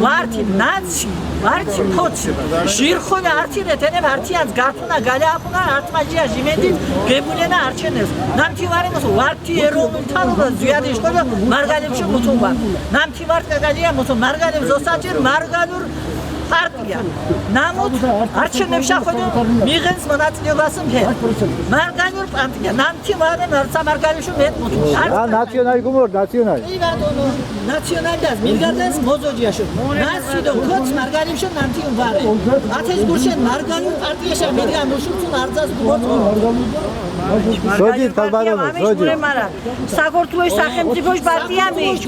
ვართი ნაცი, ვართი ფოცი. ჟირხონა ართი რეთენებ ართიანს გართუნა გალააფუნა ართმაჯია ჟიმენდით გებულენა არჩენებს. ნამთი ვარენოს ვართი ეროვნულ თანობა ზიადი შკოლა მარგალებში მუთუვა. ნამთი ვარტ კაგალია მუთუ მარგალებს ოსაჭერ მარგალურ პარტია. ნამოთ არჩენებს შეხვედრ მიღენს მონაწილეობას მფერ. მარგალურ პარტია. ნამთი ვარენ არცა მარგალებში მეტ მუთუ. ნაციონალი გუმორ ნაციონალი. კი ბატონო, ნაციონალდას მიგადეს მოზოჯიაშო. ნაციდო კოც მარგალებში ნამთი ვარე. ათეს გუშენ მარგალურ პარტიაში მიგა მუშუცუნ არძას გუმორ. სოჯით კალბარონო, სოჯით. საქართველოს სახელმწიფოს პარტია მის.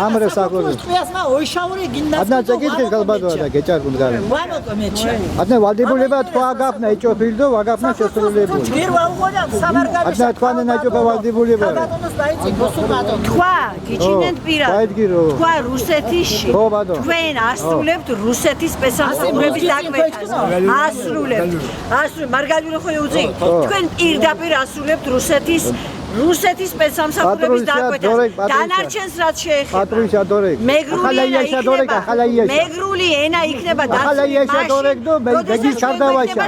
ნამრე საქართველოს. ტყვიასმა ოიშაური გინდა. ადნა წეკითხე კალბარონო და გეჭარგუნდგარ. ვანო კომეჩა. ადნა ვალდებულება თქვა გაფნა ეჭოფილდო ვაგაფნა შესრულებული. ჯგირ ვაუღონა სამარგალში. ადნა თქვა ნაჭოფა ვალდებულება. ბატონოს დაიწი გოსუბატო. თქვა გიჩინდენ პირად. დაიდგირო. თქვა რუსეთში. ხო ბატონო. თქვენ ასრულებთ რუსეთის სპეცსამსახურების დაკვეთას. ასრულებთ. მარგალირო ხო უძი. თქვენ პირდაპირ ასრულებთ რუსეთის სპეცსამსახურების დაკვეთას. დანარჩენს რაც შეეხება. პატრუშა დორეკ. მეგრული ენა იქნება ახალაიაში დორეკ და მეგის კარდავაშა.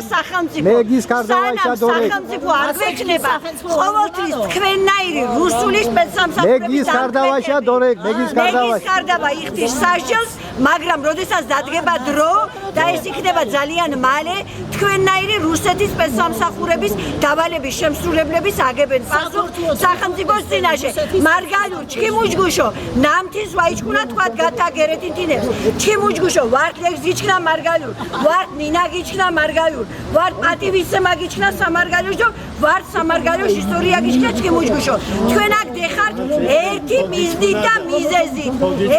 მეგის კარდავაშა დორეკ. სახელმწიფო არ გვექნება ყოველთვის თქვენნაირი რუსული სპეცსამსახურების მეგის კარდავაშა დორეკ, მეგის კარდავაშა. მეგის კარდავა იხდის სასჯელს, მაგრამ როდესაც დადგება დრო და ეს იქნება ძალიან მალე, თქვენნაირი რუსეთის სპეცსამსახურების დავალების შემსრულებლების აგებენ პასუხს სახელმწიფოს წინაშე. მარგალურ ჩქიმუჯგუშო ნამთის ვაიჩქუნა თქვათ გათაგერეთინთინებს. ჩქიმუჯგუშო ვართ ლექს გიჩქნა მარგალურ, ვართ ნინა გიჩქნა მარგალურ, ვართ პატივისცემა გიჩქნა სამარგალურს და ვართ სამარგალურს ისტორია გიჩქნა ჩქიმუჯგუშო. თქვენ აქ დეხართ ერთი მიზნით და მიზეზით.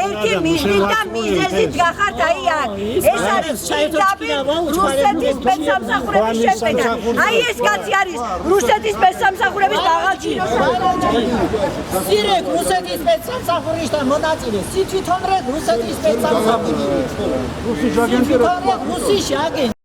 ერთი მიზნით და მიზეზით გახართ აი აქ. ეს არის რუსეთის სპეცსამსახურების შეფენა. აი ეს კაცი არის რუსეთის სპეცსამსახურების აღაჩინოს. სირეკ რუსეთის სპეცსამსახურისთან მონაწილე. სითვითონ რუსეთის სპეცსამსახური. რუსი ჟაგენტი. რუსი ჟაგენტი.